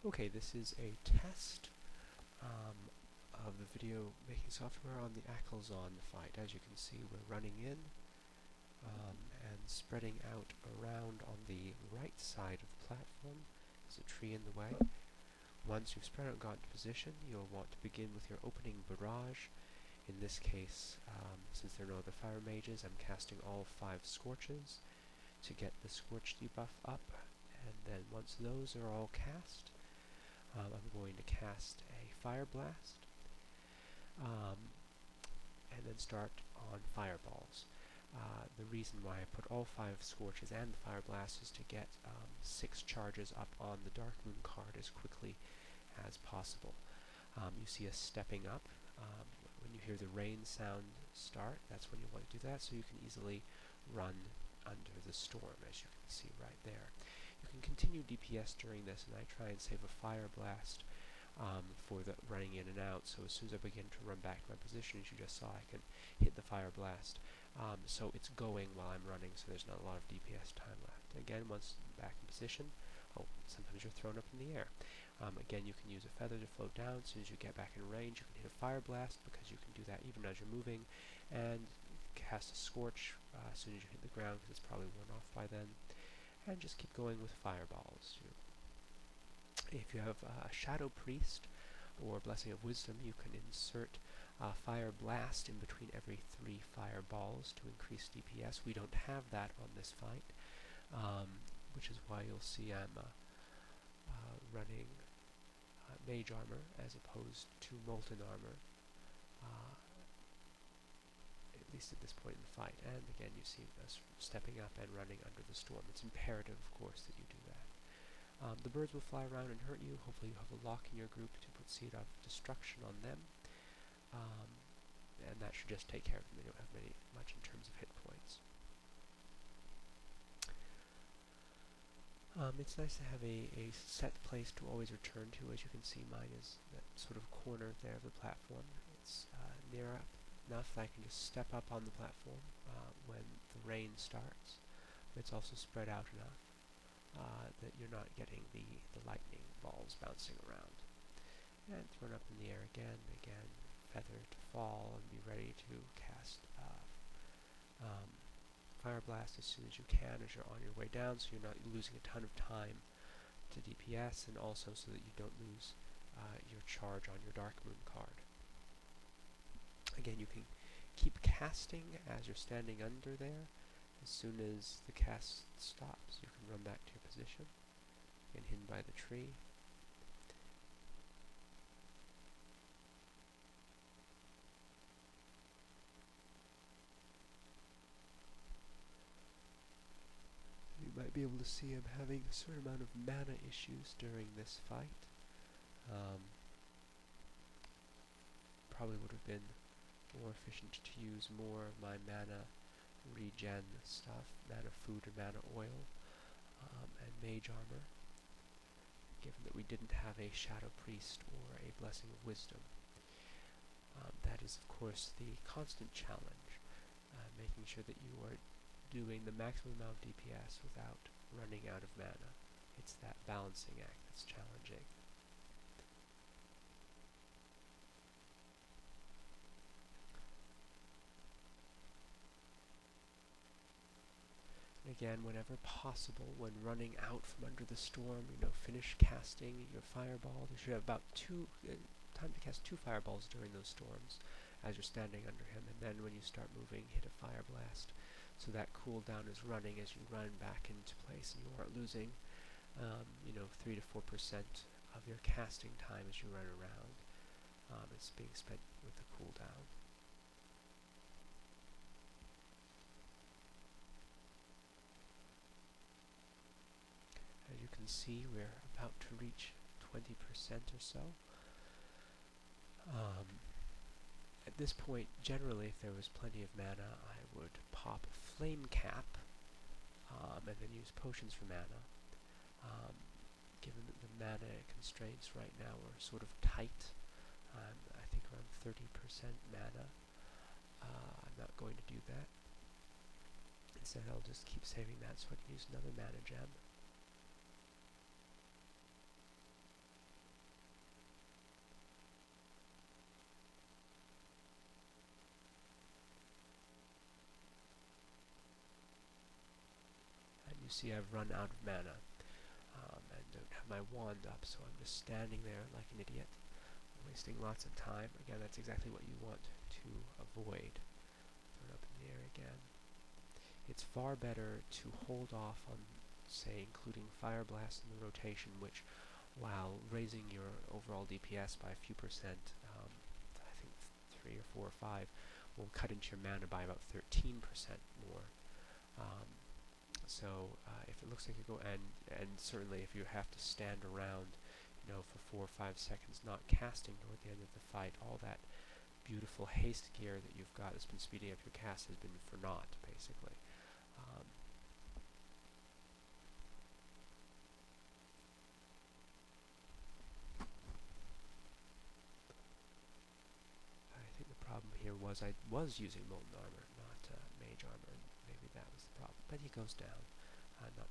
Okay, this is a test of the video making software on the Akil'zon fight. As you can see, we're running in and spreading out around on the right side of the platform. There's a tree in the way. Once you've spread out and got into position, you'll want to begin with your opening barrage. In this case, since there are no other fire mages, I'm casting all 5 scorches to get the scorch debuff up, and then once those are all cast, I'm going to cast a fire blast, and then start on fireballs. The reason why I put all 5 scorches and the fire blast is to get 6 charges up on the Dark Moon card as quickly as possible. You see us stepping up. When you hear the rain sound start, that's when you want to do that, so you can easily run under the storm, as you can see right there. You can continue DPS during this, and I try and save a fire blast for the running in and out, so as soon as I begin to run back to my position, as you just saw, I can hit the fire blast. So it's going while I'm running, so there's not a lot of DPS time left. Again, once back in position, sometimes you're thrown up in the air. Again, you can use a feather to float down. As soon as you get back in range, you can hit a fire blast, because you can do that even as you're moving, and cast a scorch as soon as you hit the ground, because it's probably worn off by then, and just keep going with fireballs. If you have a Shadow Priest or Blessing of Wisdom, you can insert Fire Blast in between every 3 fireballs to increase DPS. We don't have that on this fight, which is why you'll see I'm running mage armor as opposed to molten armor, at least at this point in the fight. And again, you see us stepping up and running under the storm. It's imperative, of course, that you do that. The birds will fly around and hurt you. Hopefully you have a lock in your group to put Seed of Destruction on them. And that should just take care of them. They don't have much in terms of hit points. It's nice to have a set place to always return to. As you can see, mine is that sort of corner there of the platform. It's near enough that I can just step up on the platform when the rain starts. But it's also spread out enough that you're not getting the lightning balls bouncing around. And thrown up in the air again, feather to fall, and be ready to cast Fire Blast as soon as you can as you're on your way down, so you're not losing a ton of time to DPS, and also so that you don't lose your charge on your Dark Moon card. Again, you can keep casting as you're standing under there. As soon as the cast stops, you can run back to your position, and hidden by the tree. You might be able to see I'm having a certain amount of mana issues during this fight. Probably would have been more efficient to use more of my mana regen stuff, mana food or mana oil, and mage armor, given that we didn't have a Shadow Priest or a Blessing of Wisdom. That is, of course, the constant challenge, making sure that you are doing the maximum amount of DPS without running out of mana. It's that balancing act that's challenging. And again, whenever possible, when running out from under the storm, finish casting your fireball. You should have about time to cast 2 fireballs during those storms as you're standing under him, and then when you start moving, hit a fire blast. So that cooldown is running as you run back into place, and you aren't losing 3 to 4% of your casting time as you run around. It's being spent with the cooldown. As you can see, we're about to reach 20% or so. At this point, generally, if there was plenty of mana, I would pop Flame Cap, and then use potions for mana. Given that the mana constraints right now are sort of tight, I think around 30% mana, I'm not going to do that. Instead, I'll just keep saving that so I can use another mana gem. you see I've run out of mana and don't have my wand up, so I'm just standing there like an idiot, wasting lots of time. Again, that's exactly what you want to avoid. Throw it up in the air again. It's far better to hold off on, say, including Fire Blast in the rotation, which, while raising your overall DPS by a few percent, I think 3 or 4 or 5, will cut into your mana by about 13% more. If it looks like you go, and certainly if you have to stand around, for 4 or 5 seconds not casting toward the end of the fight, all that beautiful haste gear that you've got that's been speeding up your cast has been for naught, basically. I think the problem here was I was using Molten Armor, not Mage Armor, and maybe that was the problem. But he goes down, not